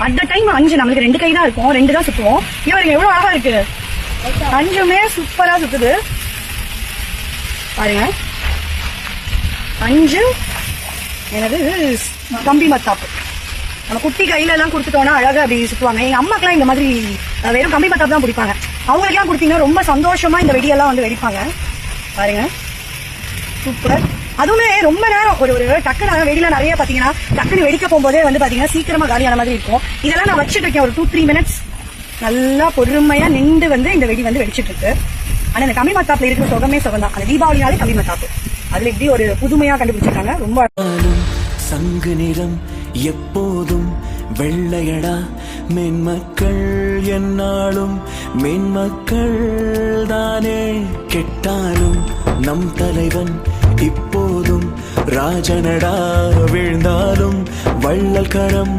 At time 5 நம்மளுக்கு 2 கை தான் இருக்கும், 2 தான் சுத்துவோம். இவருக்கு எவ்வளவு அழகா இருக்கு, 5மே சூப்பரா சுத்துது பாருங்க. 5 எனது கம்பி மத்தாப்பு. நம்ம குட்டி கையில எல்லாம் கொடுத்துட்டோம்னா அழகா அப்படி சுத்துவாங்க. எங்க அம்மாக்கெல்லாம் இந்த மாதிரி வெறும் கம்பி மத்தாப்பு தான் பிடிப்பாங்க. அவங்களுக்கு எல்லாம் கொடுத்தீங்கன்னா ரொம்ப சந்தோஷமா இந்த வெடியெல்லாம் வந்து வெடிப்பாங்க பாருங்க. சூப்பர். அதுவுமே ரொம்ப நேரம் ஒரு டக்குனு வெடியில நிறைய பாத்தீங்கன்னா டக்குனு வெடிக்க போகும்போதே வந்து பாத்தீங்கன்னா சீக்கிரமா காலியான மாதிரி இருக்கும். இதெல்லாம் நான் வச்சுட்டு இருக்கேன் ஒரு 2-3 மினிட்ஸ் நல்லா பொறுமையா நின்று வந்து இந்த வெடி வந்து வெடிச்சிட்டு இருக்கு. ஆனா இந்த கம்பி மத்தாப்புல இருக்கிற சுகமே சுகம் தான். அந்த தீபாவளினாலே கம்பி மத்தாப்பு அதுல இப்படி ஒரு புதுமையா கண்டுபிடிச்சிருக்காங்க. ரொம்ப சங்கு நிறம் எப்போதும் வெள்ளையடா, மென்மக்கள் என்னாலும் மென்மக்கள் தானே. கெட்டாலும் நம் தலைவன் இப்போதும் ராஜனடா, விழுந்தாலும் வள்ளல் கரம்